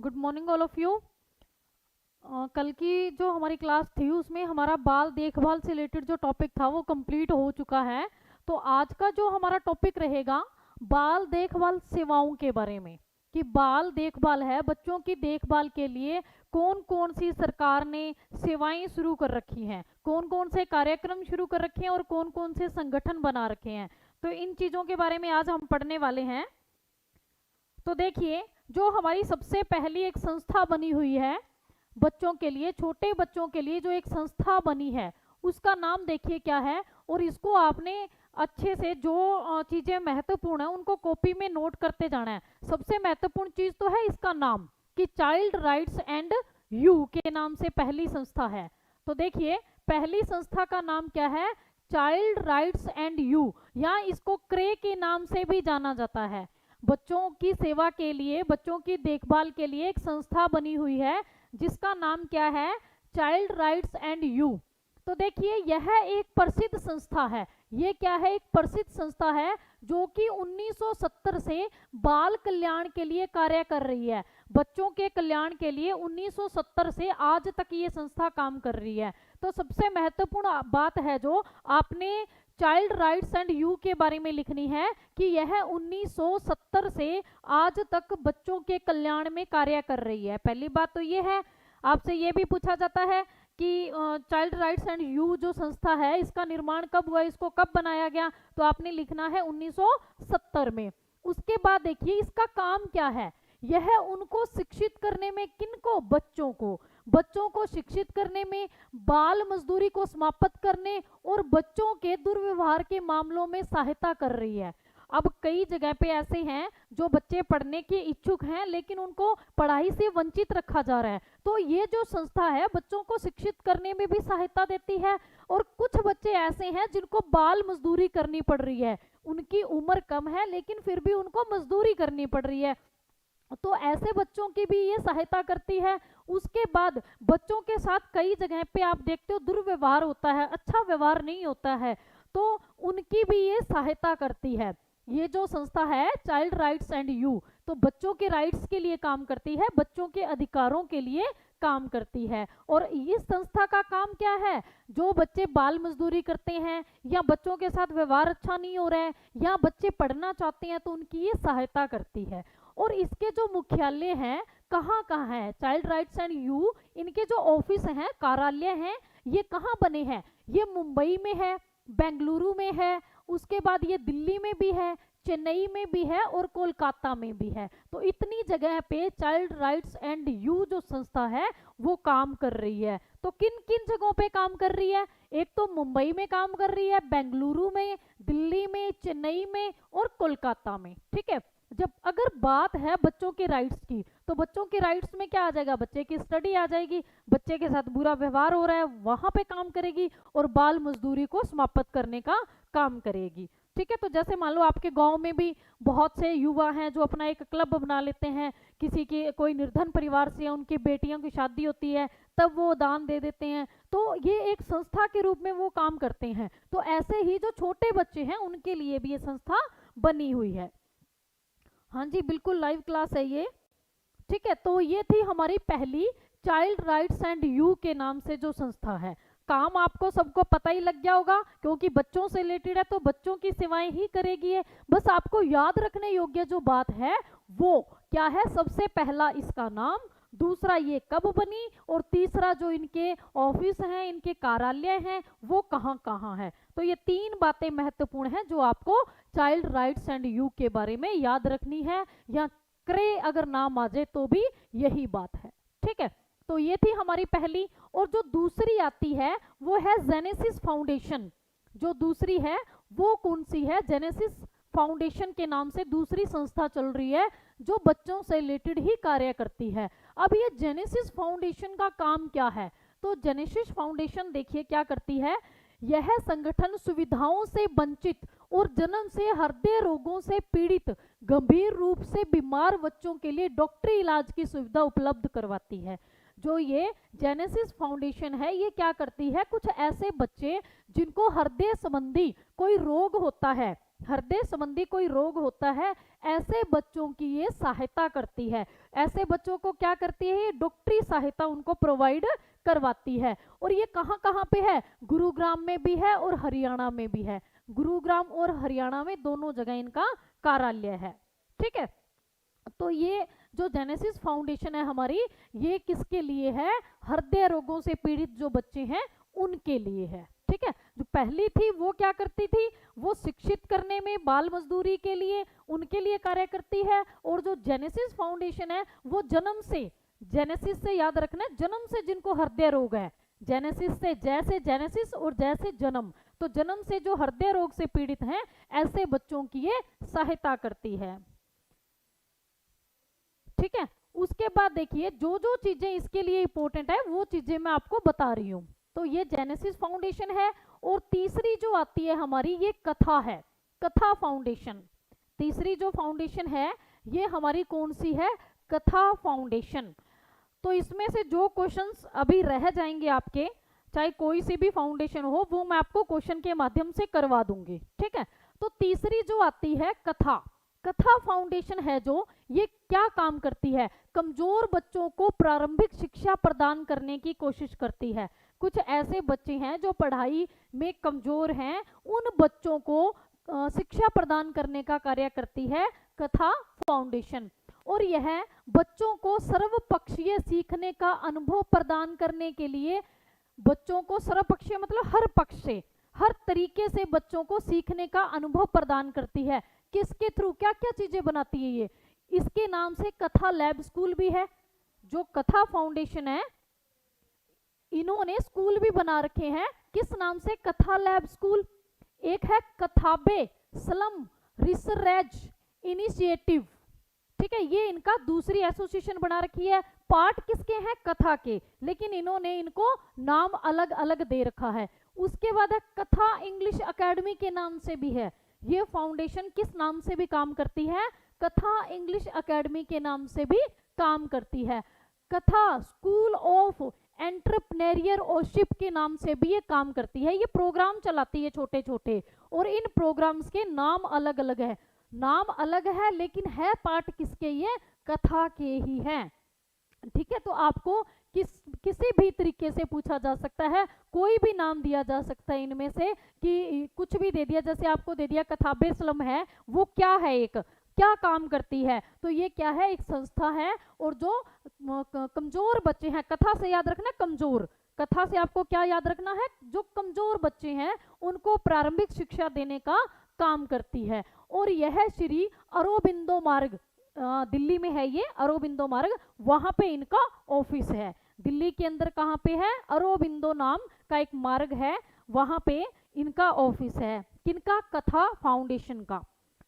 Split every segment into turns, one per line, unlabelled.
Good morning all of you. कल की जो हमारी क्लास थी उसमें हमारा बाल देखभाल से रिलेटेड जो टॉपिक था वो कंप्लीट हो चुका है। तो आज का जो हमारा टॉपिक रहेगा बाल देखभाल सेवाओं के बारे में, कि बाल देखभाल है बच्चों की देखभाल के लिए कौन कौन सी सरकार ने सेवाएं शुरू कर रखी हैं, कौन कौन से कार्यक्रम शुरू कर रखे हैं और कौन कौन से संगठन बना रखे हैं। तो इन चीज़ों के बारे में आज हम पढ़ने वाले हैं। तो देखिए, जो हमारी सबसे पहली एक संस्था बनी हुई है बच्चों के लिए, छोटे बच्चों के लिए जो एक संस्था बनी है उसका नाम देखिए क्या है। और इसको आपने अच्छे से जो चीजें महत्वपूर्ण है उनको कॉपी में नोट करते जाना है। सबसे महत्वपूर्ण चीज तो है इसका नाम, कि चाइल्ड राइट्स एंड यू के नाम से पहली संस्था है। तो देखिए, पहली संस्था का नाम क्या है? चाइल्ड राइट्स एंड यू, या इसको क्रे के नाम से भी जाना जाता है। बच्चों की सेवा के लिए, बच्चों की देखभाल के लिए एक संस्था बनी हुई है जिसका नाम क्या है? Child rights and you. तो देखिए, यह एक प्रसिद्ध संस्था है। ये क्या है? एक प्रसिद्ध संस्था है जो कि 1970 से बाल कल्याण के लिए कार्य कर रही है। बच्चों के कल्याण के लिए 1970 से आज तक ये संस्था काम कर रही है। तो सबसे महत्वपूर्ण बात है जो आपने चाइल्ड राइट्स एंड यू के बारे में लिखनी है कि यह 1970 से आज तक बच्चों के कल्याण में कार्य कर रही है। पहली बात तो ये है। आपसे ये भी पूछा जाता है कि चाइल्ड राइट्स एंड यू जो संस्था है इसका निर्माण कब हुआ, इसको कब बनाया गया? तो आपने लिखना है 1970 में। उसके बाद देखिए इसका काम क्या है। यह उनको शिक्षित करने में, किनको? बच्चों को शिक्षित करने में, बाल मजदूरी को समाप्त करने और बच्चों के दुर्व्यवहार के मामलों में सहायता कर रही है। अब कई जगह पे ऐसे हैं जो बच्चे पढ़ने के इच्छुक हैं लेकिन उनको पढ़ाई से वंचित रखा जा रहा है। तो ये जो संस्था है बच्चों को शिक्षित करने में भी सहायता देती है। और कुछ बच्चे ऐसे हैं जिनको बाल मजदूरी करनी पड़ रही है, उनकी उम्र कम है लेकिन फिर भी उनको मजदूरी करनी पड़ रही है, तो ऐसे बच्चों की भी ये सहायता करती है। उसके बाद बच्चों के साथ कई जगह पे आप देखते हो दुर्व्यवहार होता है, अच्छा व्यवहार नहीं होता है, तो उनकी भी ये सहायता करती है। ये जो संस्था है चाइल्ड राइट्स एंड यू, तो बच्चों के राइट्स के लिए काम करती है, बच्चों के अधिकारों के लिए काम करती है। और इस संस्था का काम क्या है? जो बच्चे बाल मजदूरी करते हैं या बच्चों के साथ व्यवहार अच्छा नहीं हो रहा है या बच्चे पढ़ना चाहते हैं तो उनकी ये सहायता करती है। और इसके जो मुख्यालय हैं कहाँ कहाँ है? चाइल्ड राइट्स एंड यू, इनके जो ऑफिस हैं, कार्यालय हैं, ये कहाँ बने हैं? ये मुंबई में है, बेंगलुरु में है, उसके बाद ये दिल्ली में भी है, चेन्नई में भी है और कोलकाता में भी है। तो इतनी जगह पे चाइल्ड राइट्स एंड यू जो संस्था है वो काम कर रही है। तो किन किन जगहों पे काम कर रही है? एक तो मुंबई में काम कर रही है, बेंगलुरु में, दिल्ली में, चेन्नई में और कोलकाता में। ठीक है। जब अगर बात है बच्चों के राइट्स की, तो बच्चों के राइट्स में क्या आ जाएगा? बच्चे की स्टडी आ जाएगी, बच्चे के साथ बुरा व्यवहार हो रहा है वहां पे काम करेगी और बाल मजदूरी को समाप्त करने का काम करेगी। ठीक है। तो जैसे मान लो आपके गांव में भी बहुत से युवा हैं जो अपना एक क्लब बना लेते हैं, किसी की कोई निर्धन परिवार से या उनकी बेटियों की शादी होती है तब वो दान दे देते हैं, तो ये एक संस्था के रूप में वो काम करते हैं। तो ऐसे ही जो छोटे बच्चे हैं उनके लिए भी ये संस्था बनी हुई है। हाँ जी, बिल्कुल लाइव क्लास है ये। ठीक है। तो ये थी हमारी पहली चाइल्ड राइट्स एंड यू के नाम से जो संस्था है। काम आपको सबको पता ही लग गया होगा क्योंकि बच्चों से रिलेटेड है तो बच्चों की सेवाएं ही करेगी है। बस आपको याद रखने योग्य जो बात है वो क्या है? सबसे पहला इसका नाम, दूसरा ये कब बनी, और तीसरा जो इनके ऑफिस हैं, इनके कार्यालय हैं वो कहाँ कहाँ है। तो ये तीन बातें महत्वपूर्ण हैं जो आपको चाइल्ड राइट्स एंड यू के बारे में याद रखनी है, या क्रे अगर नाम आ जाए तो भी यही बात है। ठीक है। तो ये थी हमारी पहली। और जो दूसरी आती है वो है जेनेसिस फाउंडेशन। जो दूसरी है वो कौन सी है? जेनेसिस फाउंडेशन के नाम से दूसरी संस्था चल रही है जो बच्चों से रिलेटेड ही कार्य करती है। अब ये जेनेसिस फाउंडेशन का काम क्या है? तो जेनेसिस फाउंडेशन देखिए क्या करती है। यह संगठन सुविधाओं से वंचित और जन्म से हृदय रोगों से पीड़ित गंभीर रूप से बीमार बच्चों के लिए डॉक्टरी इलाज की सुविधा उपलब्ध करवाती है। जो ये जेनेसिस फाउंडेशन है ये क्या करती है? कुछ ऐसे बच्चे जिनको हृदय संबंधी कोई रोग होता है हृदय संबंधी कोई रोग होता है, ऐसे बच्चों की ये सहायता करती है। ऐसे बच्चों को क्या करती है, ये डॉक्टरी सहायता उनको प्रोवाइड करवाती है। और ये कहाँ कहाँ पे है, गुरुग्राम में भी है और हरियाणा में भी है। गुरुग्राम और हरियाणा में दोनों जगह इनका कार्यालय है। ठीक है, तो ये जो जेनेसिस फाउंडेशन है हमारी, ये किसके लिए है, हृदय रोगों से पीड़ित जो बच्चे हैं उनके लिए है। ठीक है, जो पहली थी वो क्या करती थी, वो शिक्षित करने में, बाल मजदूरी के लिए, उनके लिए कार्य करती है। और जो जेनेसिस फाउंडेशन है वो जन्म से, जेनेसिस से याद रखना, जन्म से जिनको हृदय रोग है, जेनेसिस से, जैसे जेनेसिस और जैसे जन्म, तो जन्म से जो हृदय रोग से पीड़ित हैं ऐसे बच्चों की ये सहायता करती है। ठीक है, उसके बाद देखिए जो जो चीजें इसके लिए इंपॉर्टेंट है वो चीजें मैं आपको बता रही हूं। तो ये जेनेसिस फाउंडेशन है। और तीसरी जो आती है हमारी, ये कथा है, कथा फाउंडेशन। तीसरी जो फाउंडेशन है ये हमारी कौन सी है, कथा फाउंडेशन। तो इसमें से जो क्वेश्चंस अभी रह जाएंगे आपके, चाहे कोई सी भी फाउंडेशन हो, वो मैं आपको क्वेश्चन के माध्यम से करवा दूंगी। ठीक है, तो तीसरी जो आती है कथा, कथा फाउंडेशन है जो, ये क्या काम करती है, कमजोर बच्चों को प्रारंभिक शिक्षा प्रदान करने की कोशिश करती है। कुछ ऐसे बच्चे हैं जो पढ़ाई में कमजोर हैं, उन बच्चों को शिक्षा प्रदान करने का कार्य करती है कथा फाउंडेशन। और यह बच्चों को सर्वपक्षीय सीखने का अनुभव प्रदान करने के लिए, बच्चों को सर्वपक्षीय मतलब हर पक्ष से, हर तरीके से बच्चों को सीखने का अनुभव प्रदान करती है। किसके थ्रू, क्या क्या चीजें बनाती है ये, इसके नाम से कथा लैब स्कूल भी है। जो कथा फाउंडेशन है इन्होंने स्कूल भी बना रखे हैं, किस नाम से, कथा लैब स्कूल। एक है कथाबे स्लम रिसर्च इनिशिएटिव। ठीक है, ये इनका दूसरी एसोसिएशन बना रखी है। पार्ट किसके हैं, कथा के, लेकिन इन्होंने इनको नाम अलग अलग दे रखा है। उसके बाद है कथा इंग्लिश एकेडमी के नाम से भी है। ये फाउंडेशन किस नाम से भी काम करती है, कथा इंग्लिश एकेडमी के नाम से भी काम करती है। कथा स्कूल ऑफ एंटरप्रेन्योरशिप के नाम से भी ये काम करती है। ये प्रोग्राम चलाती है छोटे छोटे, और इन प्रोग्राम्स के नाम अलग अलग है, नाम अलग है लेकिन है पार्ट किसके, ये कथा के ही हैं। ठीक है, तो आपको किसी भी तरीके से पूछा जा सकता है, कोई भी नाम दिया जा सकता है इनमें से, कि कुछ भी दे दिया, जैसे आपको दे दिया कथाबे स्लम है, वो क्या है, एक क्या काम करती है, तो ये क्या है, एक संस्था है। और जो कमजोर बच्चे हैं, कथा से याद रखना कमजोर, कथा से आपको क्या याद रखना है, जो कमजोर बच्चे हैं उनको प्रारंभिक शिक्षा देने का काम करती है। और यह श्री अरोबिंदो मार्ग, दिल्ली में है ये अरोबिंदो मार्ग, वहां पे इनका ऑफिस है। दिल्ली के अंदर कहाँ पे है, अरोबिंदो नाम का एक मार्ग है, वहां पे इनका ऑफिस है, किनका, कथा फाउंडेशन का।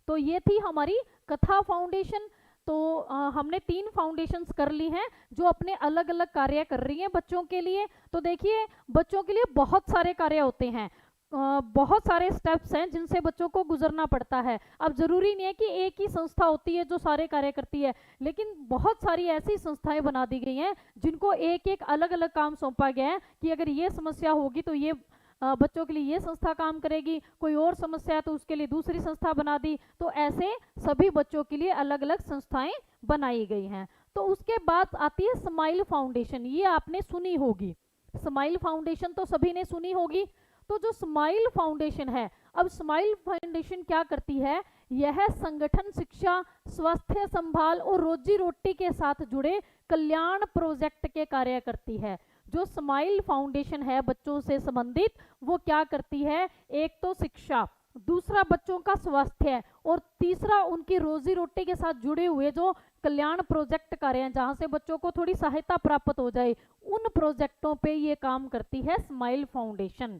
तो ये थी हमारी कथा फाउंडेशन। तो हमने 3 फाउंडेशंस कर ली हैं जो अपने अलग अलग कार्य कर रही हैं बच्चों के लिए। तो देखिए बच्चों के लिए बहुत सारे कार्य होते हैं, बहुत सारे स्टेप्स हैं जिनसे बच्चों को गुजरना पड़ता है। अब जरूरी नहीं है कि एक ही संस्था होती है जो सारे कार्य करती है, लेकिन बहुत सारी ऐसी संस्थाएं बना दी गई हैं जिनको एक एक अलग अलग काम सौंपा गया है कि अगर ये समस्या होगी तो ये बच्चों के लिए ये संस्था काम करेगी, कोई और समस्या है तो उसके लिए दूसरी संस्था बना दी। तो ऐसे सभी बच्चों के लिए अलग अलग संस्थाएं बनाई गई हैं। तो उसके बाद आती है स्माइल फाउंडेशन, ये आपने सुनी होगी, स्माइल फाउंडेशन तो सभी ने सुनी होगी। तो जो स्माइल फाउंडेशन है, अब स्माइल फाउंडेशन क्या करती है, यह संगठन शिक्षा, स्वास्थ्य संभाल और रोजी रोटी के साथ जुड़े कल्याण प्रोजेक्ट के कार्य करती है। जो स्माइल फाउंडेशन है बच्चों से संबंधित, वो क्या करती है, एक तो शिक्षा, दूसरा बच्चों का स्वास्थ्य, और तीसरा उनकी रोजी रोटी के साथ जुड़े हुए जो कल्याण प्रोजेक्ट कार्य हैं जहां से बच्चों को थोड़ी सहायता प्राप्त हो जाए, उन प्रोजेक्टों पे ये काम करती है स्माइल फाउंडेशन।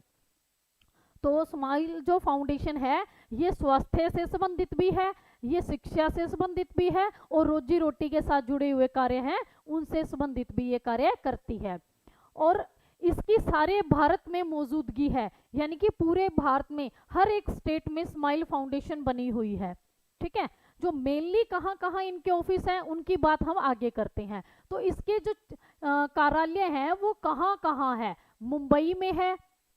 तो स्माइल जो फाउंडेशन है ये स्वास्थ्य से संबंधित भी है, ये शिक्षा से संबंधित भी है, और रोजी रोटी के साथ जुड़े हुए कार्य हैं उनसे संबंधित भी ये कार्य करती है। और इसकी सारे भारत में मौजूदगी है, यानी कि पूरे भारत में हर एक स्टेट में स्माइल फाउंडेशन बनी हुई है। ठीक है, जो मेनली कहाँ कहाँ इनके ऑफिस हैं उनकी बात हम आगे करते हैं। तो इसके जो कार्यालय हैं वो कहाँ कहाँ है, मुंबई में है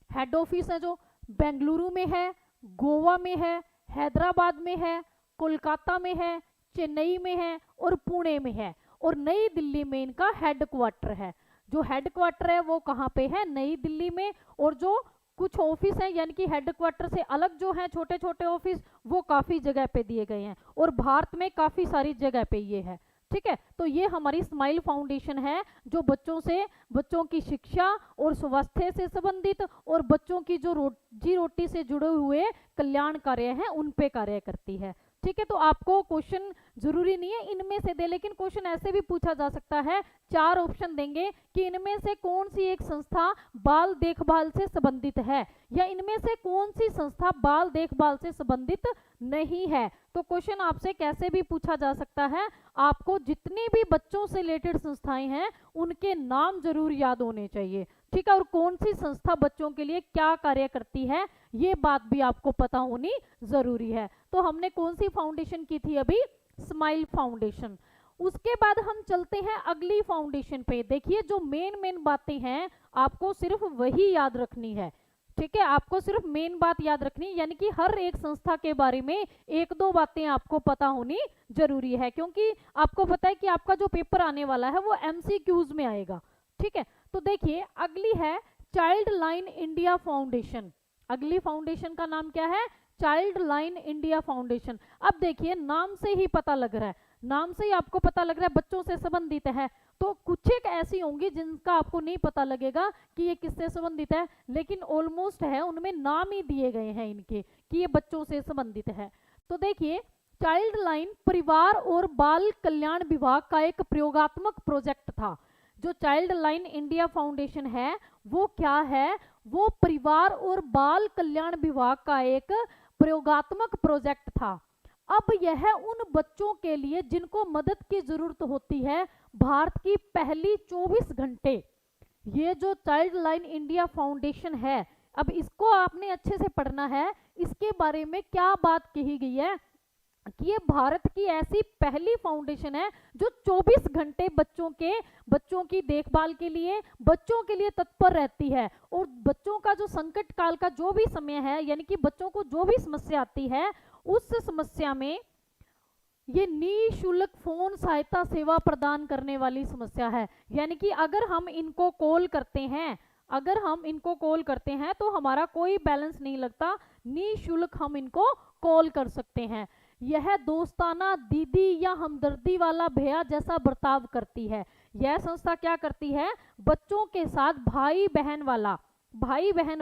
हेड ऑफिस है, जो बेंगलुरु में है, गोवा में है हैदराबाद में है, कोलकाता में है, चेन्नई में है और पुणे में है, और नई दिल्ली में इनका हेडक्वार्टर है। जो हेडक्वार्टर है वो कहाँ पे है? नई दिल्ली में। और जो कुछ ऑफिस हैं यानी कि हेडक्वार्टर से अलग जो हैं छोटे छोटे ऑफिस, वो काफी जगह पे दिए गए हैं, और भारत में काफी सारी जगह पे ये है। ठीक है, तो ये हमारी स्माइल फाउंडेशन है जो बच्चों की शिक्षा और स्वास्थ्य से संबंधित और बच्चों की जो रोजी रोटी से जुड़े हुए कल्याण कार्य हैं उन पे कार्य करती है। ठीक है, तो आपको क्वेश्चन जरूरी नहीं है इनमें से दे, लेकिन क्वेश्चन ऐसे भी पूछा जा सकता है, 4 ऑप्शन देंगे कि इनमें से कौन सी एक संस्था बाल देखभाल से संबंधित है, या इनमें से कौन सी संस्था बाल देखभाल से संबंधित नहीं है। तो क्वेश्चन आपसे कैसे भी पूछा जा सकता है, आपको जितनी भी बच्चों से रिलेटेड संस्थाएं हैं उनके नाम जरूर याद होने चाहिए। ठीक है, और कौन सी संस्था बच्चों के लिए क्या कार्य करती है ये बात भी आपको पता होनी जरूरी है। तो हमने कौन सी फाउंडेशन की थी अभी? Smile foundation. उसके बाद हम चलते हैं अगली फाउंडेशन पे। देखिए जो मेन बातें हैं आपको सिर्फ वही याद रखनी है। ठीक है, आपको सिर्फ मेन बात याद रखनी, यानी कि हर एक संस्था के बारे में 1-2 बातें आपको पता होनी जरूरी है, क्योंकि आपको पता है कि आपका जो पेपर आने वाला है वो MCQs में आएगा। ठीक है, तो देखिए अगली है चाइल्ड लाइन इंडिया फाउंडेशन। अगली फाउंडेशन का नाम क्या है? Child line India foundation. अब देखिए नाम से ही पता लग रहा है, नाम से ही आपको पता लग रहा है बच्चों से संबंधित है। तो कुछ एक ऐसी होंगी जिनका आपको नहीं पता लगेगा कि ये किससे संबंधित है, लेकिन ऑलमोस्ट है, उनमें नाम ही दिए गए हैं इनके कि ये बच्चों से संबंधित है। तो देखिए चाइल्ड लाइन परिवार और बाल कल्याण विभाग का एक प्रयोगात्मक प्रोजेक्ट था। जो चाइल्ड लाइन इंडिया फाउंडेशन है वो क्या है? वो परिवार और बाल कल्याण विभाग का एक प्रयोगात्मक प्रोजेक्ट था। अब यह उन बच्चों के लिए जिनको मदद की जरूरत होती है भारत की पहली 24 घंटे, ये जो चाइल्ड लाइन इंडिया फाउंडेशन है, अब इसको आपने अच्छे से पढ़ना है। इसके बारे में क्या बात कही गई है कि ये भारत की ऐसी पहली फाउंडेशन है जो 24 घंटे बच्चों की देखभाल के लिए, बच्चों के लिए तत्पर रहती है, और बच्चों का जो संकट काल का जो भी समय है, यानी कि बच्चों को जो भी समस्या आती है उस समस्या में ये निःशुल्क फोन सहायता सेवा प्रदान करने वाली समस्या है। यानी कि अगर हम इनको कॉल करते हैं तो हमारा कोई बैलेंस नहीं लगता, निःशुल्क हम इनको कॉल कर सकते हैं। यह दोस्ताना, दीदी या हमदर्दी वाला भैया जैसा बर्ताव करती है। यह संस्था क्या करती है? बच्चों के साथ भाई बहन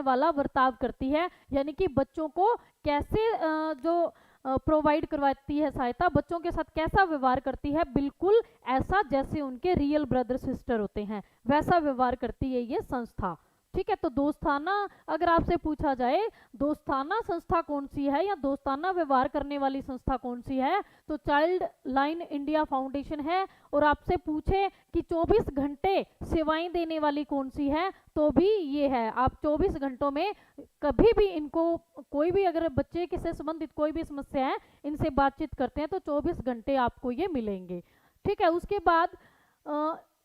वाला बर्ताव करती है, यानी कि बच्चों को कैसे जो प्रोवाइड करवाती है सहायता, बच्चों के साथ कैसा व्यवहार करती है, बिल्कुल ऐसा जैसे उनके रियल ब्रदर सिस्टर होते हैं वैसा व्यवहार करती है ये संस्था। ठीक है, तो दोस्ताना, अगर आपसे पूछा जाए दोस्ताना संस्था कौन सी है या दोस्ताना व्यवहार करने वाली संस्था कौन सी है, तो चाइल्ड लाइन इंडिया फाउंडेशन है। और आपसे पूछे कि 24 घंटे सेवाएं देने वाली कौन सी है, तो भी ये है। आप 24 घंटों में कभी भी इनको कोई भी अगर बच्चे के से संबंधित कोई भी समस्या है इनसे बातचीत करते हैं तो 24 घंटे आपको ये मिलेंगे। ठीक है, उसके बाद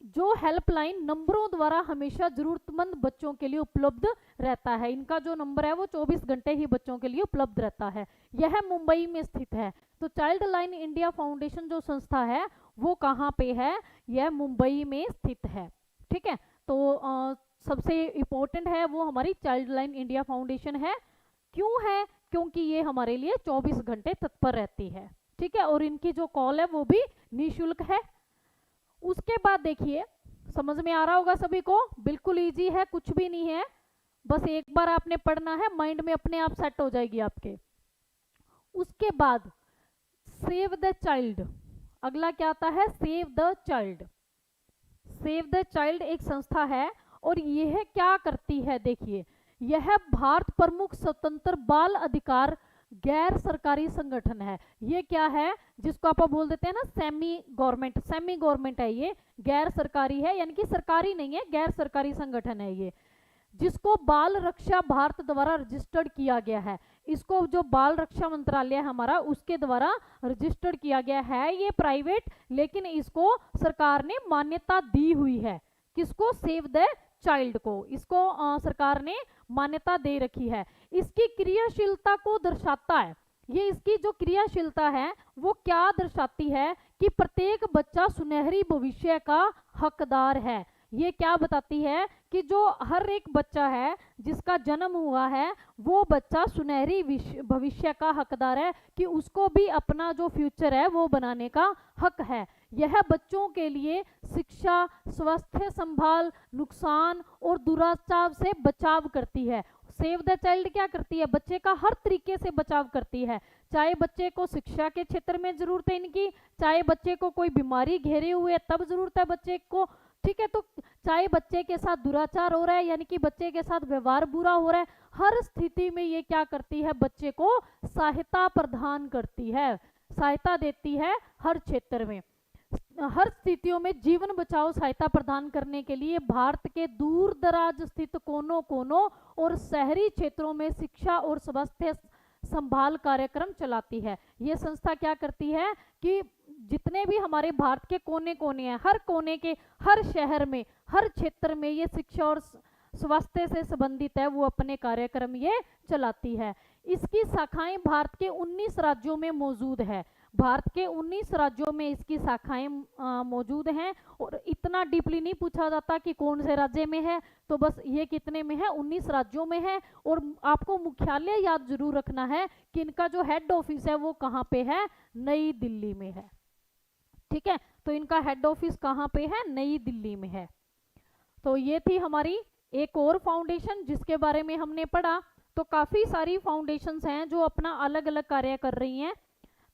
जो हेल्पलाइन नंबरों द्वारा हमेशा जरूरतमंद बच्चों के लिए उपलब्ध रहता है, इनका जो नंबर है वो 24 घंटे ही बच्चों के लिए उपलब्ध रहता है। यह मुंबई में स्थित है। तो चाइल्ड लाइन इंडिया फाउंडेशन जो संस्था है वो कहाँ पे है? यह मुंबई में स्थित है। ठीक है, तो सबसे इम्पोर्टेंट है वो हमारी चाइल्ड लाइन इंडिया फाउंडेशन है। क्यों है? क्योंकि ये हमारे लिए 24 घंटे तत्पर रहती है। ठीक है, और इनकी जो कॉल है वो भी निःशुल्क है। उसके बाद देखिए, समझ में आ रहा होगा सभी को, बिल्कुल इजी है, कुछ भी नहीं है, बस एक बार आपने पढ़ना है, माइंड में अपने आप सेट हो जाएगी आपके। उसके बाद सेव द चाइल्ड, अगला क्या आता है? Save the child. Save the child एक संस्था है और यह क्या करती है? देखिए, यह भारत प्रमुख स्वतंत्र बाल अधिकार गैर सरकारी संगठन है। ये क्या है? जिसको आप बोल देते हैं ना सेमी गवर्नमेंट है, ये गैर सरकारी है, यानी कि सरकारी नहीं है, गैर सरकारी संगठन है ये, जिसको बाल रक्षा भारत द्वारा रजिस्टर्ड किया गया है। इसको जो बाल रक्षा मंत्रालय है हमारा उसके द्वारा रजिस्टर्ड किया गया है। ये प्राइवेट, लेकिन इसको सरकार ने मान्यता दी हुई है। किसको? सेव द चाइल्ड को, इसको सरकार ने मान्यता दे रखी है। इसकी क्रियाशीलता को दर्शाता है। ये इसकी जो क्रियाशीलता है वो क्या दर्शाती है कि प्रत्येक बच्चा सुनहरी भविष्य का हकदार है। ये क्या बताती है कि जो हर एक बच्चा है जिसका जन्म हुआ है वो बच्चा सुनहरी भविष्य का हकदार है, कि उसको भी अपना जो फ्यूचर है वो बनाने का हक है। यह बच्चों के लिए शिक्षा, स्वास्थ्य संभाल, नुकसान और दुराचार से बचाव करती है। सेव द चाइल्ड क्या करती है? बच्चे का हर तरीके से बचाव करती है, चाहे बच्चे को शिक्षा के क्षेत्र में जरूरत है इनकी, चाहे बच्चे को कोई बीमारी घेरे हुए तब जरूरत है बच्चे को, ठीक है, तो चाहे बच्चे के साथ दुराचार हो रहा है यानी कि बच्चे के साथ व्यवहार बुरा हो रहा है, हर स्थिति में ये क्या करती है? बच्चे को सहायता प्रदान करती है, सहायता देती है हर क्षेत्र में। हर स्थितियों में जीवन बचाओ सहायता प्रदान करने के लिए भारत के दूर दराज स्थित कोनों कोनों और शहरी क्षेत्रों में शिक्षा और स्वास्थ्य संभाल कार्यक्रम चलाती है। ये संस्था क्या करती है कि जितने भी हमारे भारत के कोने कोने हैं, हर कोने के हर शहर में, हर क्षेत्र में ये शिक्षा और स्वास्थ्य से संबंधित है वो अपने कार्यक्रम ये चलाती है। इसकी शाखाएं भारत के 19 राज्यों में मौजूद है। भारत के 19 राज्यों में इसकी शाखाएं मौजूद हैं, और इतना डीपली नहीं पूछा जाता कि कौन से राज्य में है, तो बस ये कितने में है? 19 राज्यों में है। और आपको मुख्यालय याद जरूर रखना है कि इनका जो हेड ऑफिस है वो कहाँ पे है? नई दिल्ली में है, ठीक है। तो इनका हेड ऑफिस कहाँ पे है? नई दिल्ली में है। तो ये थी हमारी एक और फाउंडेशन जिसके बारे में हमने पढ़ा। तो काफी सारी फाउंडेशंस हैं जो अपना अलग अलग कार्य कर रही हैं।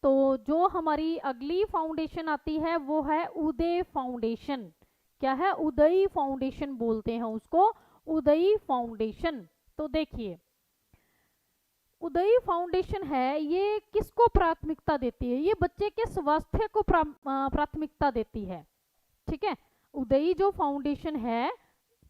तो जो हमारी अगली फाउंडेशन आती है वो है उदय फाउंडेशन। क्या है? उदय फाउंडेशन बोलते हैं उसको, उदय फाउंडेशन। तो देखिए उदय फाउंडेशन है, ये किसको प्राथमिकता देती है? ये बच्चे के स्वास्थ्य को प्राथमिकता देती है, ठीक है। उदय जो फाउंडेशन है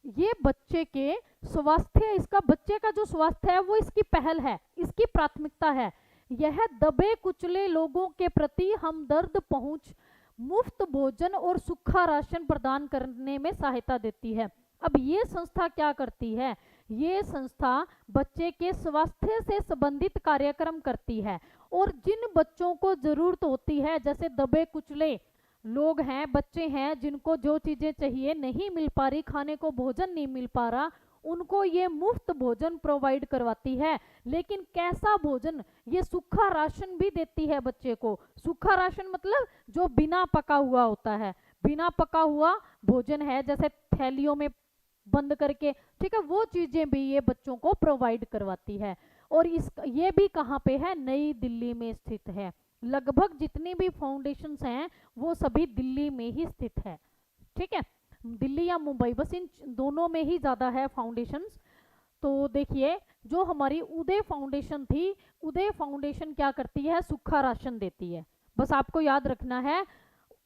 ये बच्चे के स्वास्थ्य, इसका बच्चे का जो स्वास्थ्य है वो इसकी पहल है, इसकी प्राथमिकता है। यह दबे कुचले लोगों के प्रति हमदर्द पहुंच, मुफ्त भोजन और सूखा राशन प्रदान करने में सहायता देती है। अब ये संस्था क्या करती है? ये संस्था बच्चे के स्वास्थ्य से संबंधित कार्यक्रम करती है, और जिन बच्चों को जरूरत होती है, जैसे दबे कुचले लोग हैं, बच्चे हैं जिनको जो चीजें चाहिए नहीं मिल पा रही, खाने को भोजन नहीं मिल पा रहा, उनको ये मुफ्त भोजन प्रोवाइड करवाती है। लेकिन कैसा भोजन? ये सूखा राशन भी देती है बच्चे को। सूखा राशन मतलब जो बिना पका हुआ होता है, बिना पका हुआ भोजन है, जैसे थैलियों में बंद करके, ठीक है, वो चीजें भी ये बच्चों को प्रोवाइड करवाती है। और ये भी कहाँ पे है? नई दिल्ली में स्थित है। लगभग जितनी भी फाउंडेशंस हैं वो सभी दिल्ली में ही स्थित है, ठीक है, दिल्ली या मुंबई, बस इन दोनों में ही ज्यादा है फाउंडेशंस। तो देखिए जो हमारी उदय फाउंडेशन थी, उदय फाउंडेशन क्या करती है? सूखा राशन देती है। बस आपको याद रखना है,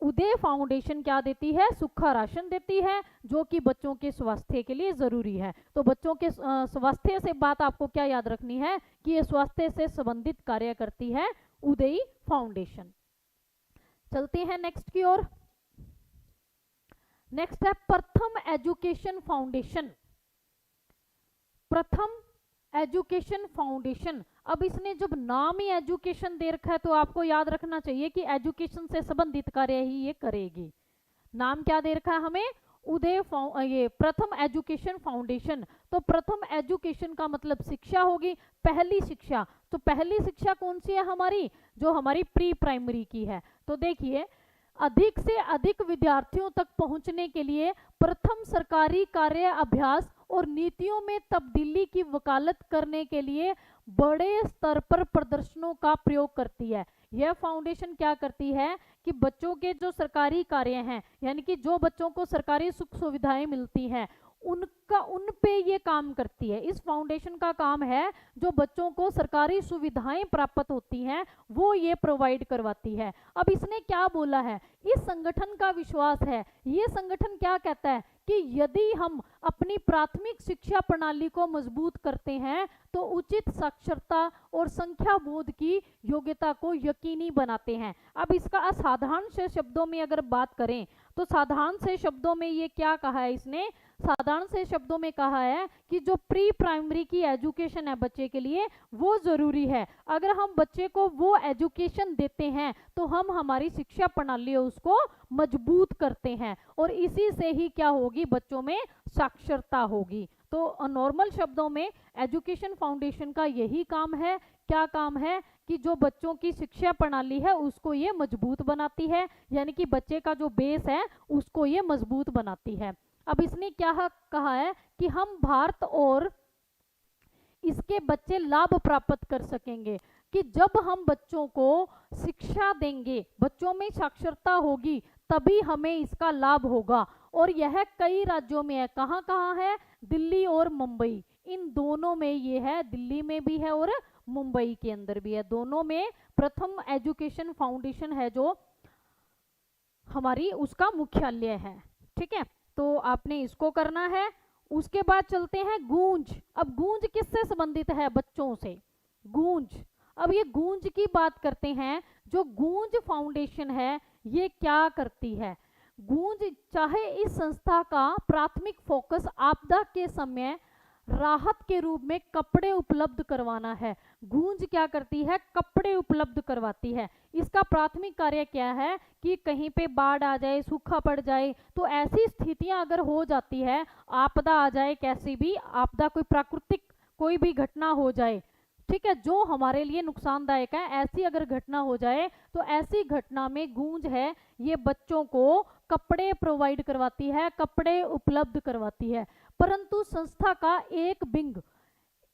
उदय फाउंडेशन क्या देती है? सूखा राशन देती है, जो कि बच्चों के स्वास्थ्य के लिए जरूरी है। तो बच्चों के स्वास्थ्य से बात आपको क्या याद रखनी है कि ये स्वास्थ्य से संबंधित कार्य करती है उदय फाउंडेशन। चलते हैं नेक्स्ट की ओर। नेक्स्ट है प्रथम एजुकेशन फाउंडेशन। प्रथम एजुकेशन फाउंडेशन। अब इसने जब नाम ही एजुकेशन दे रखा है तो आपको याद रखना चाहिए कि एजुकेशन से संबंधित कार्य ही ये करेगी। नाम क्या दे रखा है हमें? ये प्रथम एजुकेशन फाउंडेशन। तो प्रथम एजुकेशन का मतलब शिक्षा होगी, पहली शिक्षा। तो पहली शिक्षा कौन सी है हमारी? जो हमारी प्री प्राइमरी की है। तो देखिए अधिक से अधिक विद्यार्थियों तक पहुंचने के लिए प्रथम सरकारी कार्य अभ्यास और नीतियों में तब्दीली की वकालत करने के लिए बड़े स्तर पर प्रदर्शनों का प्रयोग करती है। यह फाउंडेशन क्या करती है कि बच्चों के जो सरकारी कार्य हैं, यानी कि जो बच्चों को सरकारी सुख सुविधाएं मिलती हैं, उन पे ये काम करती है। इस फाउंडेशन का काम है जो बच्चों को सरकारी सुविधाएं प्राप्त होती हैं वो ये प्रोवाइड करवाती है। अब इसने क्या बोला है? इस संगठन का विश्वास है, ये संगठन क्या कहता है कि यदि हम अपनी प्राथमिक शिक्षा प्रणाली को मजबूत करते हैं तो उचित साक्षरता और संख्या बोध की योग्यता को यकीनी बनाते हैं। अब इसका असाधारण से शब्दों में अगर बात करें, तो साधारण से शब्दों में ये क्या कहा है इसने, साधारण से शब्दों में कहा है कि जो प्री प्राइमरी की एजुकेशन है बच्चे के लिए वो जरूरी है। अगर हम बच्चे को वो एजुकेशन देते हैं तो हम हमारी शिक्षा प्रणाली उसको मजबूत करते हैं और इसी से ही क्या होगी, बच्चों में साक्षरता होगी। तो नॉर्मल शब्दों में एजुकेशन फाउंडेशन का यही काम है। क्या काम है कि जो बच्चों की शिक्षा प्रणाली है उसको ये मजबूत बनाती है, यानी कि बच्चे का जो बेस है उसको ये मजबूत बनाती है। अब इसने क्या कहा है कि हम भारत और इसके बच्चे लाभ प्राप्त कर सकेंगे कि जब हम बच्चों को शिक्षा देंगे, बच्चों में साक्षरता होगी, तभी हमें इसका लाभ होगा। और यह कई राज्यों में है। कहाँ कहाँ है, दिल्ली और मुंबई, इन दोनों में ये है, दिल्ली में भी है और मुंबई के अंदर भी है। दोनों में प्रथम एजुकेशन फाउंडेशन है जो हमारी उसका मुख्यालय है। ठीक है, तो आपने इसको करना है। उसके बाद चलते हैं गूंज। अब गूंज किससे संबंधित है, बच्चों से। गूंज, अब ये गूंज की बात करते हैं। जो गूंज फाउंडेशन है ये क्या करती है, गूंज चाहे इस संस्था का प्राथमिक फोकस आपदा के समय राहत के रूप में कपड़े उपलब्ध करवाना है। गूंज क्या करती है, कपड़े उपलब्ध करवाती है। इसका प्राथमिक कार्य क्या है कि कहीं पे बाढ़ आ जाए, सूखा पड़ जाए, तो ऐसी स्थितियां अगर हो जाती है, आपदा आ जाए, कैसी भी आपदा, कोई प्राकृतिक कोई भी घटना हो जाए, ठीक है, जो हमारे लिए नुकसानदायक है, ऐसी अगर घटना हो जाए तो ऐसी घटना में गूंज है ये बच्चों को कपड़े प्रोवाइड करवाती है, कपड़े उपलब्ध करवाती है। परंतु संस्था का एक विंग,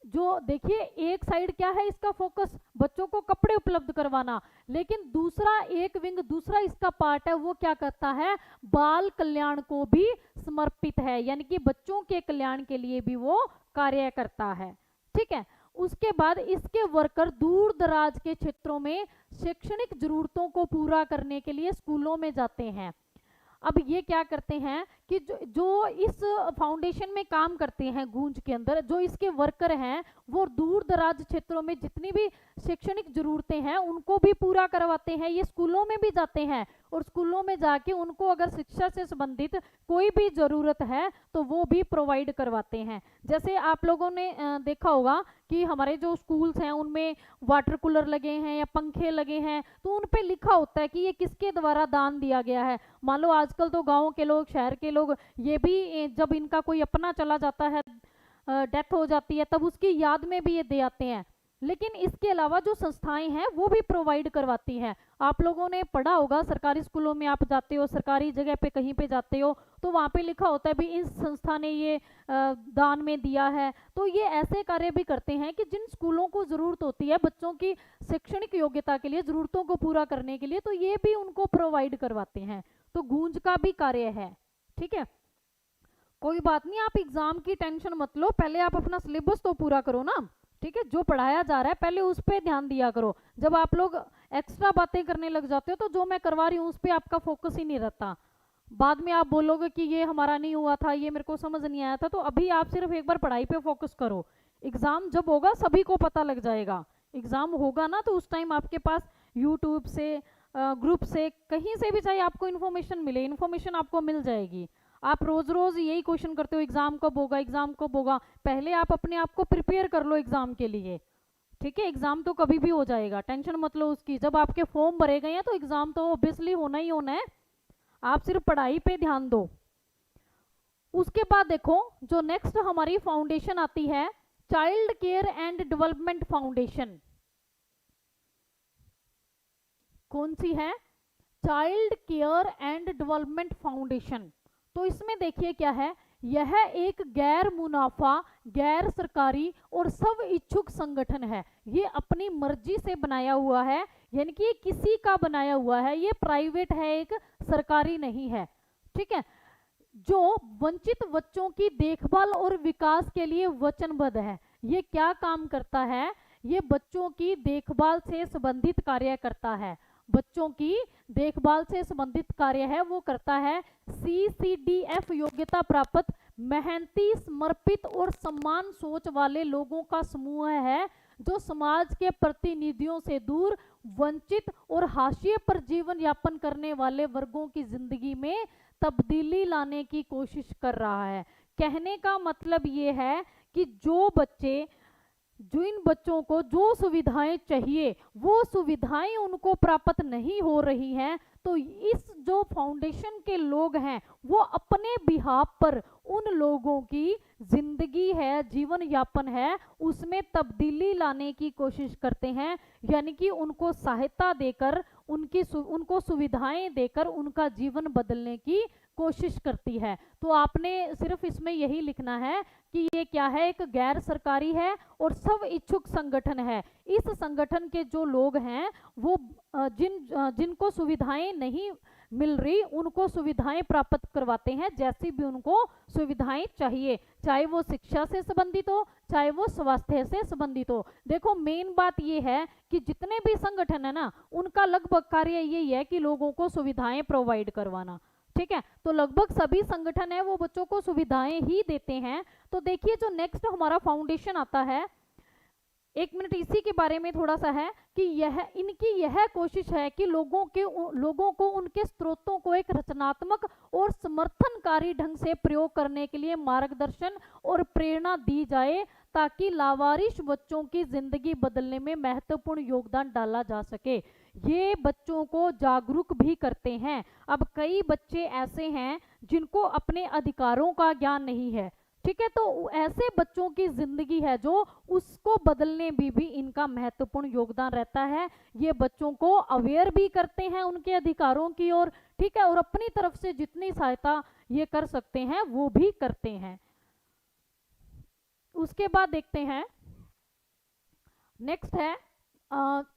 जो देखिए एक साइड क्या है इसका फोकस, बच्चों को कपड़े उपलब्ध करवाना, लेकिन दूसरा एक विंग, दूसरा इसका पार्ट है वो क्या करता है, बाल कल्याण को भी समर्पित है, यानी कि बच्चों के कल्याण के लिए भी वो कार्य करता है। ठीक है, उसके बाद इसके वर्कर दूर दराज के क्षेत्रों में शैक्षणिक जरूरतों को पूरा करने के लिए स्कूलों में जाते हैं। अब ये क्या करते हैं कि जो इस फाउंडेशन में काम करते हैं, गूंज के अंदर जो इसके वर्कर हैं वो दूर दराज क्षेत्रों में जितनी भी शैक्षणिक जरूरतें हैं उनको भी पूरा करवाते हैं। ये स्कूलों में भी जाते हैं और स्कूलों में जाके उनको अगर शिक्षा से संबंधित कोई भी जरूरत है तो वो भी प्रोवाइड करवाते हैं। जैसे आप लोगों ने देखा होगा कि हमारे जो स्कूल्स हैं उनमें वाटर कूलर लगे हैं या पंखे लगे हैं, तो उन पे लिखा होता है कि ये किसके द्वारा दान दिया गया है। मान लो आजकल तो गाँव के लोग, शहर के लोग, ये भी जब इनका कोई अपना चला जाता है, डेथ हो जाती है, तब उसकी याद में भी ये दे आते हैं। लेकिन इसके अलावा जो संस्थाएं हैं वो भी प्रोवाइड करवाती हैं। आप लोगों ने पढ़ा होगा, सरकारी स्कूलों में आप जाते हो, सरकारी जगह पे कहीं पे जाते हो तो वहाँ पे लिखा होता है भी इस संस्था ने ये दान में दिया है। तो ये ऐसे कार्य भी करते हैं कि जिन स्कूलों को जरूरत होती है बच्चों की शैक्षणिक योग्यता के लिए, जरूरतों को पूरा करने के लिए, तो ये भी उनको प्रोवाइड करवाते हैं। तो गूंज का भी कार्य है। ठीक है, कोई बात नहीं, आप एग्जाम की टेंशन मत लो, पहले आप अपना सिलेबस तो पूरा करो ना। ठीक है, जो पढ़ाया जा रहा है पहले उस पर ध्यान दिया करो। जब आप लोग एक्स्ट्रा बातें करने लग जाते हो तो जो मैं करवा रही हूँ उस पर आपका फोकस ही नहीं रहता। बाद में आप बोलोगे कि ये हमारा नहीं हुआ था, ये मेरे को समझ नहीं आया था। तो अभी आप सिर्फ एक बार पढ़ाई पे फोकस करो। एग्जाम जब होगा सभी को पता लग जाएगा। एग्जाम होगा ना तो उस टाइम आपके पास यूट्यूब से, ग्रुप से, कहीं से भी चाहे आपको इन्फॉर्मेशन मिले, इन्फॉर्मेशन आपको मिल जाएगी। आप रोज रोज यही क्वेश्चन करते हो एग्जाम कब होगा, एग्जाम कब होगा, पहले आप अपने आप को प्रिपेयर कर लो एग्जाम के लिए। ठीक है, एग्जाम तो कभी भी हो जाएगा, टेंशन मत लो उसकी। जब आपके फॉर्म भरे गए हैं तो एग्जाम तो ऑब्वियसली होना ही होना है। आप सिर्फ पढ़ाई पे ध्यान दो। उसके बाद देखो जो नेक्स्ट हमारी फाउंडेशन आती है, child care and development foundation. कौन सी है, child care and development foundation. तो इसमें देखिए क्या है, यह एक गैर मुनाफा, गैर सरकारी और सब इच्छुक संगठन है। ये अपनी मर्जी से बनाया हुआ है, यानी कि ये किसी का बनाया हुआ है, ये प्राइवेट है, एक सरकारी नहीं है। ठीक है, जो वंचित बच्चों की देखभाल और विकास के लिए वचनबद्ध है। ये क्या काम करता है, ये बच्चों की देखभाल से संबंधित कार्य करता है। बच्चों की देखभाल से संबंधित कार्य है वो करता है। CCDF योग्यता प्राप्त, मेहनती, समर्पित और सम्मान सोच वाले लोगों का समूह है जो समाज के प्रतिनिधियों से दूर, वंचित और हाशिए पर जीवन यापन करने वाले वर्गों की जिंदगी में तब्दीली लाने की कोशिश कर रहा है। कहने का मतलब ये है कि जिन बच्चों को जो सुविधाएं चाहिए वो सुविधाएं उनको प्राप्त नहीं हो रही हैं, तो इस जो फाउंडेशन के लोग हैं वो अपने बिहाफ पर उन लोगों की जिंदगी है, जीवन यापन है, उसमें तब्दीली लाने की कोशिश करते हैं। यानी कि उनको सहायता देकर, उनको सुविधाएं देकर उनका जीवन बदलने की कोशिश करती है। तो आपने सिर्फ इसमें यही लिखना है कि ये क्या है, एक गैर सरकारी है और सब इच्छुक संगठन है। इस संगठन के जो लोग हैं वो जिनको सुविधाएं नहीं मिल रही उनको सुविधाएं प्राप्त करवाते हैं, जैसी भी उनको सुविधाएं चाहिए, चाहे वो शिक्षा से संबंधित हो, चाहे वो स्वास्थ्य से संबंधित हो। देखो मेन बात ये है कि जितने भी संगठन है ना, उनका लगभग कार्य यही है कि लोगों को सुविधाएं प्रोवाइड करवाना। ठीक है, तो लगभग सभी संगठन है वो बच्चों को सुविधाएं ही देते हैं। तो देखिए जो नेक्स्ट हमारा फाउंडेशन आता है, एक मिनट इसी के बारे में थोड़ा सा है कि इनकी यह कोशिश है कि लोगों को उनके स्रोतों को एक रचनात्मक और समर्थनकारी ढंग से प्रयोग करने के लिए मार्गदर्शन और प्रेरणा दी जाए, ताकि लावारिश बच्चों की जिंदगी बदलने में महत्वपूर्ण योगदान डाला जा सके। ये बच्चों को जागरूक भी करते हैं। अब कई बच्चे ऐसे हैं जिनको अपने अधिकारों का ज्ञान नहीं है, ठीक है, तो ऐसे बच्चों की जिंदगी है जो उसको बदलने में भी इनका महत्वपूर्ण योगदान रहता है। ये बच्चों को अवेयर भी करते हैं उनके अधिकारों की ओर, ठीक है, और अपनी तरफ से जितनी सहायता ये कर सकते हैं वो भी करते हैं। उसके बाद देखते हैं नेक्स्ट है,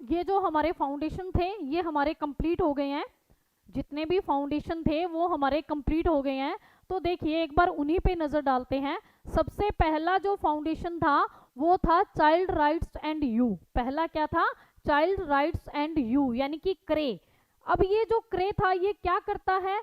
ये जो हमारे फाउंडेशन थे ये हमारे कंप्लीट हो गए हैं, जितने भी फाउंडेशन थे वो हमारे कंप्लीट हो गए हैं। तो देखिए एक बार उन्हीं पे नजर डालते हैं। सबसे पहला जो फाउंडेशन था वो था चाइल्ड राइट्स एंड यू। पहला क्या था? चाइल्ड राइट्स एंड यू, यानी कि क्रे। अब ये जो क्रे था ये क्या करता है?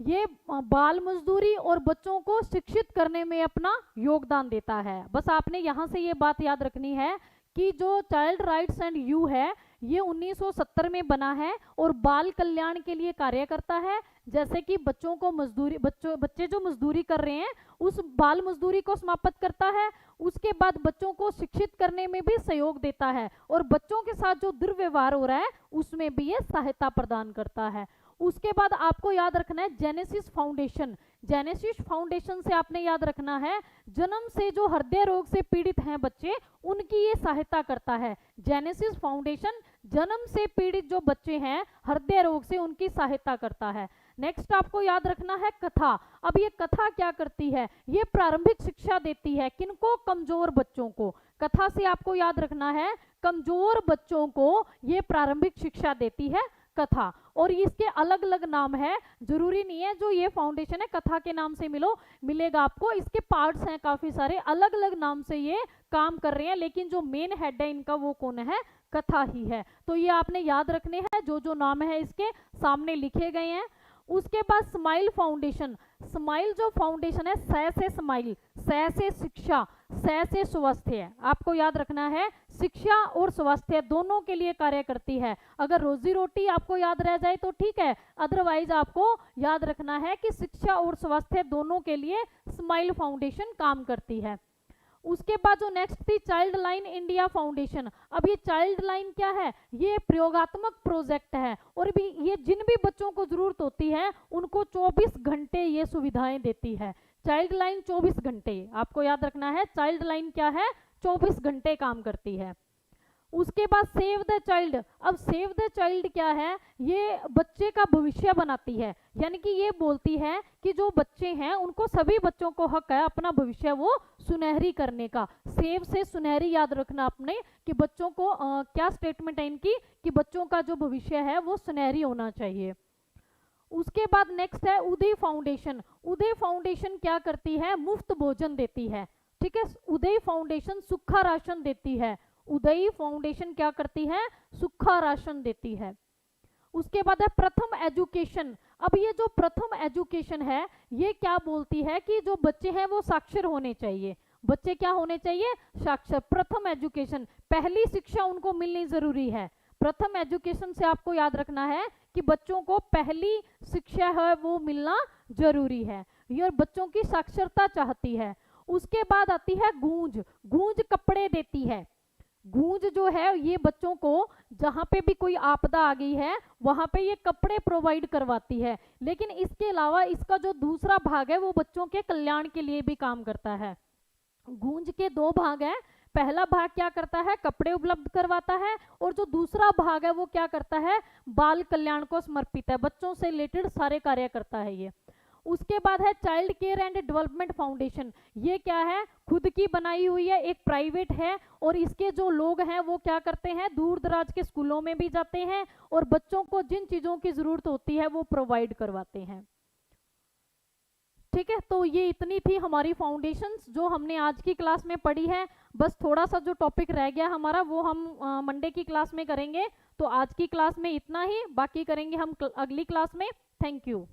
ये बाल मजदूरी और बच्चों को शिक्षित करने में अपना योगदान देता है। बस आपने यहां से ये बात याद रखनी है कि जो चाइल्ड राइट्स एंड यू है ये 1970 में बना है और बाल कल्याण के लिए कार्य करता है। जैसे कि बच्चों को बच्चे जो मजदूरी कर रहे हैं उस बाल मजदूरी को समाप्त करता है। उसके बाद बच्चों को शिक्षित करने में भी सहयोग देता है और बच्चों के साथ जो दुर्व्यवहार हो रहा है उसमें भी ये सहायता प्रदान करता है। उसके बाद आपको याद रखना है जेनेसिस फाउंडेशन। जेनेसिस फाउंडेशन से आपने याद रखना है जन्म से जो हृदय रोग से पीड़ित हैं बच्चे उनकी ये सहायता करता है। जेनेसिस फाउंडेशन जन्म से पीड़ित जो बच्चे हैं हृदय रोग से उनकी सहायता करता है। नेक्स्ट आपको याद रखना है कथा। अब ये कथा क्या करती है? ये प्रारंभिक शिक्षा देती है किनको? कमजोर बच्चों को। कथा से आपको याद रखना है कमजोर बच्चों को ये प्रारंभिक शिक्षा देती है कथा। और इसके अलग अलग नाम है, जरूरी नहीं है जो ये फाउंडेशन है कथा के नाम से मिलेगा आपको। इसके पार्ट्स हैं काफी सारे, अलग अलग नाम से ये काम कर रहे हैं, लेकिन जो मेन हेड है इनका वो कौन है? कथा ही है। तो ये आपने याद रखने हैं, जो जो नाम है इसके सामने लिखे गए हैं। उसके बाद स्माइल फाउंडेशन। स्माइल जो फाउंडेशन है स से स्माइल, स से शिक्षा, स से स्वास्थ्य। आपको याद रखना है शिक्षा और स्वास्थ्य दोनों के लिए कार्य करती है। अगर रोजी रोटी आपको याद रह जाए तो ठीक है, अदरवाइज आपको याद रखना है कि शिक्षा और स्वास्थ्य दोनों के लिए स्माइल फाउंडेशन काम करती है। उसके बाद जो नेक्स्ट थी चाइल्ड लाइन इंडिया फाउंडेशन। अब ये चाइल्ड लाइन क्या है? ये प्रयोगात्मक प्रोजेक्ट है और भी ये जिन भी बच्चों को जरूरत होती है उनको 24 घंटे ये सुविधाएं देती है। चाइल्ड लाइन 24 घंटे, आपको याद रखना है चाइल्ड लाइन क्या है? 24 घंटे काम करती है। उसके बाद सेव द चाइल्ड। अब सेव द चाइल्ड क्या है? ये बच्चे का भविष्य बनाती है, यानी कि ये बोलती है कि जो बच्चे हैं उनको, सभी बच्चों को हक है अपना भविष्य वो सुनहरी करने का। सेव से सुनहरी याद रखना आपने कि बच्चों को क्या स्टेटमेंट है इनकी कि बच्चों का जो भविष्य है वो सुनहरी होना चाहिए। उसके बाद नेक्स्ट है उदय फाउंडेशन। उदय फाउंडेशन क्या करती है? मुफ्त भोजन देती है, ठीक है। उदय फाउंडेशन सूखा राशन देती है। उदय फाउंडेशन क्या करती है? सूखा राशन देती है। उसके बाद है प्रथम एजुकेशन। अब ये जो प्रथम एजुकेशन है ये क्या बोलती है कि जो बच्चे हैं वो साक्षर होने चाहिए। बच्चे क्या होने चाहिए? साक्षर। प्रथम एजुकेशन, पहली शिक्षा उनको मिलनी जरूरी है। प्रथम एजुकेशन से आपको याद रखना है कि बच्चों को पहली शिक्षा है वो मिलना जरूरी है, ये बच्चों की साक्षरता चाहती है। उसके बाद आती है गूंज। गूंज कपड़े देती है। गूंज जो है ये बच्चों को जहां पे भी कोई आपदा आ गई है वहां पे ये कपड़े प्रोवाइड करवाती है। लेकिन इसके अलावा इसका जो दूसरा भाग है वो बच्चों के कल्याण के लिए भी काम करता है। गूंज के दो भाग हैं। पहला भाग क्या करता है, कपड़े उपलब्ध करवाता है, और जो दूसरा भाग है वो क्या करता है, बाल कल्याण को समर्पित है, बच्चों से रिलेटेड सारे कार्य करता है ये। उसके बाद है child care and development foundation. ये क्या है, खुद की बनाई हुई है, एक प्राइवेट है, और इसके जो लोग हैं वो क्या करते हैं, दूर दराज के स्कूलों में भी जाते हैं और बच्चों को जिन चीजों की जरूरत होती है वो प्रोवाइड करवाते हैं। ठीक है, तो ये इतनी थी हमारी फाउंडेशंस जो हमने आज की क्लास में पढ़ी है। बस थोड़ा सा जो टॉपिक रह गया हमारा वो हम मंडे की क्लास में करेंगे। तो आज की क्लास में इतना ही, बाकी करेंगे हम अगली क्लास में। Thank you.